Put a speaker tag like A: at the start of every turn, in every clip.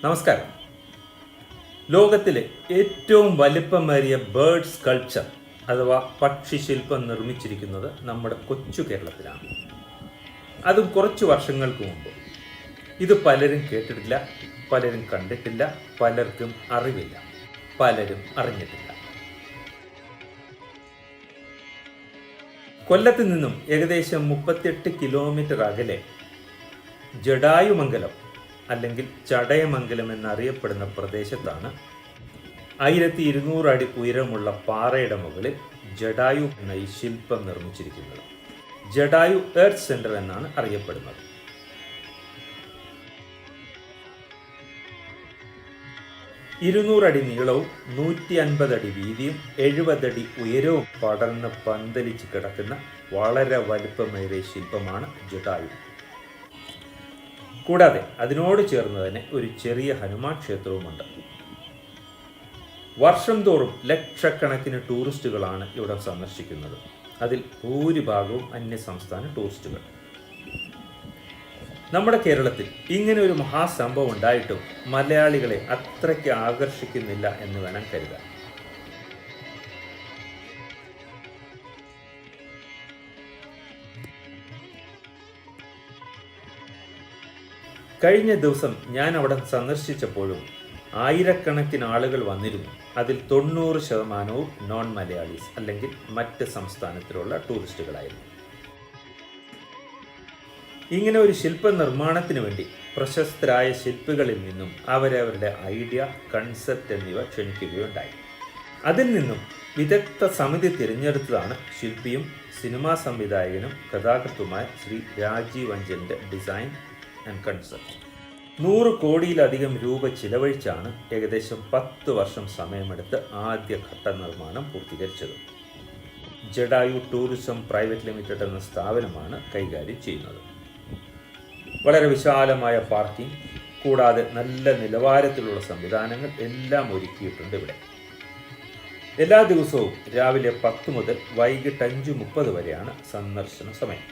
A: നമസ്കാരം. ലോകത്തിലെ ഏറ്റവും വലിപ്പമേറിയ ബേർഡ് സ്കൾപ്ചർ അഥവാ പക്ഷിശില്പം നിർമ്മിച്ചിരിക്കുന്നത് നമ്മുടെ കൊച്ചു കേരളത്തിലാണ്. അതും കുറച്ച് വർഷങ്ങൾക്ക് മുമ്പ്. ഇത് പലരും കേട്ടിട്ടില്ല, പലരും കണ്ടിട്ടില്ല, പലർക്കും അറിവില്ല, പലരും അറിഞ്ഞിട്ടില്ല. കൊല്ലത്ത് നിന്നും ഏകദേശം 38 കിലോമീറ്റർ അകലെ ജടായുമംഗലം അല്ലെങ്കിൽ ചടയമംഗലം എന്നറിയപ്പെടുന്ന പ്രദേശത്താണ് 1200 അടി ഉയരമുള്ള പാറയുടെ മുകളിൽ ജടായു എന്ന ഈ ശില്പം നിർമ്മിച്ചിരിക്കുന്നത്. ജടായു എർത്ത് സെന്റർ എന്നാണ് അറിയപ്പെടുന്നത്. അടി നീളവും 150 അടി വീതിയും 70 അടി ഉയരവും പടർന്ന് പന്തലിച്ച് കിടക്കുന്ന വളരെ വലിപ്പമേറിയ ശില്പമാണ് ജടായു. കൂടാതെ അതിനോട് ചേർന്ന് തന്നെ ഒരു ചെറിയ ഹനുമാൻ ക്ഷേത്രവുമുണ്ട്. വർഷം തോറും ലക്ഷക്കണക്കിന് ടൂറിസ്റ്റുകളാണ് ഇവിടെ സന്ദർശിക്കുന്നത്. അതിൽ ഭൂരിഭാഗവും അന്യസംസ്ഥാന ടൂറിസ്റ്റുകൾ. നമ്മുടെ കേരളത്തിൽ ഇങ്ങനെ ഒരു മഹാസംഭവം ഉണ്ടായിട്ടും മലയാളികളെ അത്രയ്ക്ക് ആകർഷിക്കുന്നില്ല എന്ന് വേണം കരുതാൻ. കഴിഞ്ഞ ദിവസം ഞാൻ അവിടെ സന്ദർശിച്ചപ്പോഴും ആയിരക്കണക്കിന് ആളുകൾ വന്നിരുന്നു. അതിൽ 90% നോൺ മലയാളീസ് അല്ലെങ്കിൽ മറ്റ് സംസ്ഥാനത്തിലുള്ള ടൂറിസ്റ്റുകളായിരുന്നു. ഇങ്ങനെ ഒരു ശില്പ നിർമ്മാണത്തിന് വേണ്ടി പ്രശസ്തരായ ശില്പികളിൽ നിന്നും അവരവരുടെ ഐഡിയ, കൺസെപ്റ്റ് എന്നിവ ക്ഷണിക്കുകയുണ്ടായി. അതിൽ നിന്നും വിദഗ്ധ സമിതി തിരഞ്ഞെടുത്തതാണ് ശില്പിയും സിനിമാ സംവിധായകനും കഥാകൃത്തുമായ ശ്രീ രാജീവ് അഞ്ചലിൻ്റെ ഡിസൈൻ ആൻഡ് കൺസെപ്റ്റ്. 100 കോടിയിലധികം രൂപ ചിലവഴിച്ചാണ് ഏകദേശം 10 വർഷം സമയമെടുത്ത് ആദ്യഘട്ട നിർമ്മാണം പൂർത്തീകരിച്ചത്. ജടായു ടൂറിസം പ്രൈവറ്റ് ലിമിറ്റഡ് എന്ന സ്ഥാപനമാണ് കൈകാര്യം ചെയ്യുന്നത്. വളരെ വിശാലമായ പാർക്കിംഗ് കൂടാതെ നല്ല നിലവാരത്തിലുള്ള സംവിധാനങ്ങൾ എല്ലാം ഒരുക്കിയിട്ടുണ്ട് ഇവിടെ. എല്ലാ ദിവസവും രാവിലെ 10 മുതൽ വൈകിട്ട് 5:30 വരെയാണ് സന്ദർശന സമയം.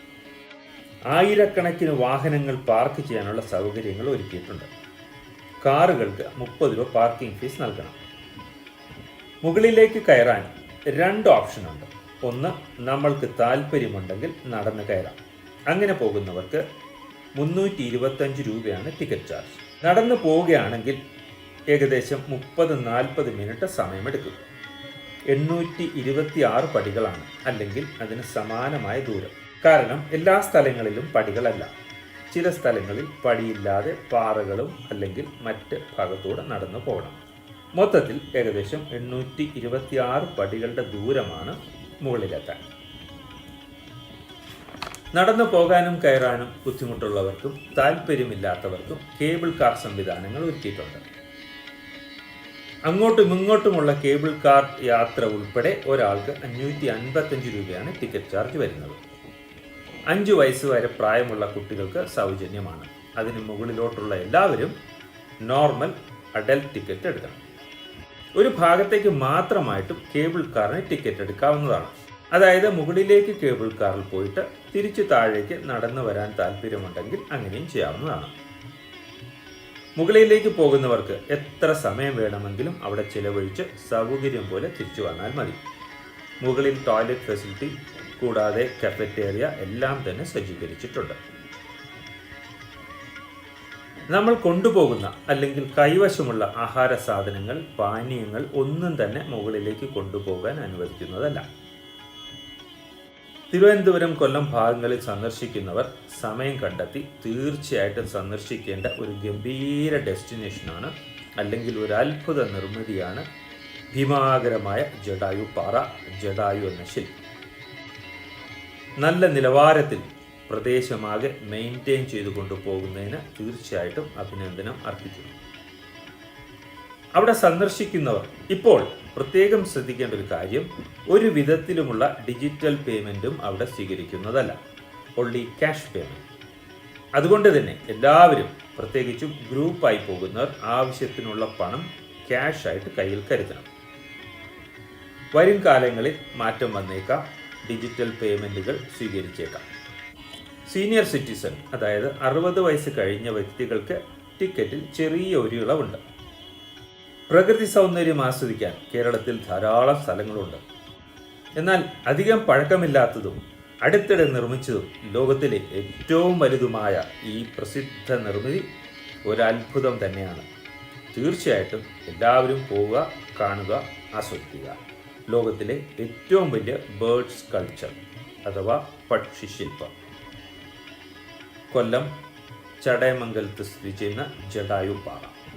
A: ആയിരക്കണക്കിന് വാഹനങ്ങൾ പാർക്ക് ചെയ്യാനുള്ള സൗകര്യങ്ങൾ ഒരുക്കിയിട്ടുണ്ട്. കാറുകൾക്ക് 30 രൂപ പാർക്കിംഗ് ഫീസ് നൽകണം. മുകളിലേക്ക് കയറാൻ 2 ഓപ്ഷനുണ്ട്. ഒന്ന്, നമ്മൾക്ക് താല്പര്യമുണ്ടെങ്കിൽ നടന്ന് കയറാം. അങ്ങനെ പോകുന്നവർക്ക് 325 രൂപയാണ് ടിക്കറ്റ് ചാർജ്. നടന്നു പോവുകയാണെങ്കിൽ ഏകദേശം 30-40 മിനിറ്റ് സമയമെടുക്കും. 826 പടികളാണ്, അല്ലെങ്കിൽ അതിന് സമാനമായ ദൂരം. കാരണം എല്ലാ സ്ഥലങ്ങളിലും പടികളല്ല. ചില സ്ഥലങ്ങളിൽ പടിയില്ലാതെ പാറകളും അല്ലെങ്കിൽ മറ്റ് ഭാഗത്തൂടെ നടന്നു പോകണം. മൊത്തത്തിൽ ഏകദേശം 826 പടികളുടെ ദൂരമാണ് മുകളിലെത്താൻ. നടന്നു പോകാനും കയറാനും ബുദ്ധിമുട്ടുള്ളവർക്കും താല്പര്യമില്ലാത്തവർക്കും കേബിൾ കാർ സംവിധാനങ്ങൾ ഒരുക്കിയിട്ടുണ്ട്. അങ്ങോട്ടും ഇങ്ങോട്ടുമുള്ള കേബിൾ കാർ യാത്ര ഉൾപ്പെടെ ഒരാൾക്ക് 555 രൂപയാണ് ടിക്കറ്റ് ചാർജ് വരുന്നത്. 5 വയസ്സ് വരെ പ്രായമുള്ള കുട്ടികൾക്ക് സൗജന്യമാണ്. അതിന് മുകളിലോട്ടുള്ള എല്ലാവരും നോർമൽ അഡൽട്ട് ടിക്കറ്റ് എടുക്കണം. ഒരു ഭാഗത്തേക്ക് മാത്രമായിട്ടും കേബിൾ കാറിന് ടിക്കറ്റ് എടുക്കാവുന്നതാണ്. അതായത് മുകളിലേക്ക് കേബിൾ കാറിൽ പോയിട്ട് തിരിച്ചു താഴേക്ക് നടന്നു വരാൻ താല്പര്യമുണ്ടെങ്കിൽ അങ്ങനെയും ചെയ്യാവുന്നതാണ്. മുകളിലേക്ക് പോകുന്നവർക്ക് എത്ര സമയം വേണമെങ്കിലും അവിടെ ചിലവഴിച്ച് സൗകര്യം പോലെ തിരിച്ചു വന്നാൽ മതി. മുകളിൽ ടോയ്ലറ്റ് ഫെസിലിറ്റി കൂടാതെ കഫറ്റേറിയ എല്ലാം തന്നെ സജ്ജീകരിച്ചിട്ടുണ്ട്. നമ്മൾ കൊണ്ടുപോകുന്ന അല്ലെങ്കിൽ കൈവശമുള്ള ആഹാര സാധനങ്ങൾ, പാനീയങ്ങൾ ഒന്നും തന്നെ മുകളിലേക്ക് കൊണ്ടുപോകാൻ അനുവദിക്കുന്നതല്ല. തിരുവനന്തപുരം, കൊല്ലം ഭാഗങ്ങളിൽ സന്ദർശിക്കുന്നവർ സമയം കണ്ടെത്തി തീർച്ചയായിട്ടും സന്ദർശിക്കേണ്ട ഒരു ഗംഭീര ഡെസ്റ്റിനേഷനാണ്, അല്ലെങ്കിൽ ഒരു അത്ഭുത നിർമ്മിതിയാണ് ഭീമാകരമായ ജടായു പാറ, ജടായു എന്ന ശില്പം. നല്ല നിലവാരത്തിൽ പ്രദേശമാകെ മെയിൻറ്റെയിൻ ചെയ്തു കൊണ്ടുപോകുന്നതിന് തീർച്ചയായിട്ടും അഭിനന്ദനം അർപ്പിക്കുന്നു. അവിടെ സന്ദർശിക്കുന്നവർ ഇപ്പോൾ പ്രത്യേകം ശ്രദ്ധിക്കേണ്ട ഒരു കാര്യം, ഒരു വിധത്തിലുമുള്ള ഡിജിറ്റൽ പേയ്മെൻറ്റും അവിടെ സ്വീകരിക്കുന്നതല്ല, ഓൺലി ക്യാഷ് പേയ്മെൻറ്റ്. അതുകൊണ്ട് തന്നെ എല്ലാവരും, പ്രത്യേകിച്ചും ഗ്രൂപ്പായി പോകുന്നവർ, ആവശ്യത്തിനുള്ള പണം ക്യാഷായിട്ട് കയ്യിൽ കരുതണം. വരും കാലങ്ങളിൽ മാറ്റം വന്നേക്കാം, ഡിജിറ്റൽ പേയ്മെൻറ്റുകൾ സ്വീകരിച്ചേക്കാം. സീനിയർ സിറ്റിസൺ, അതായത് 60 വയസ്സ് കഴിഞ്ഞ വ്യക്തികൾക്ക് ടിക്കറ്റിൽ ചെറിയ ഒരു ഇളവുണ്ട്. പ്രകൃതി സൗന്ദര്യം ആസ്വദിക്കാൻ കേരളത്തിൽ ധാരാളം സ്ഥലങ്ങളുണ്ട്. എന്നാൽ അധികം പഴക്കമില്ലാത്തതും അടുത്തിടെ നിർമ്മിച്ചതും ലോകത്തിലെ ഏറ്റവും വലുതുമായ ഈ പ്രസിദ്ധ നിർമ്മിതി ഒരത്ഭുതം തന്നെയാണ്. തീർച്ചയായിട്ടും എല്ലാവരും പോവുക, കാണുക, ആസ്വദിക്കുക. ലോകത്തിലെ ഏറ്റവും വലിയ ബേർഡ് സ്കൾപ്ചർ അഥവാ പക്ഷിശില്പം. കൊല്ലം ചടയമംഗലത്ത് സ്ഥിതി ചെയ്യുന്ന ജടായു പാറ.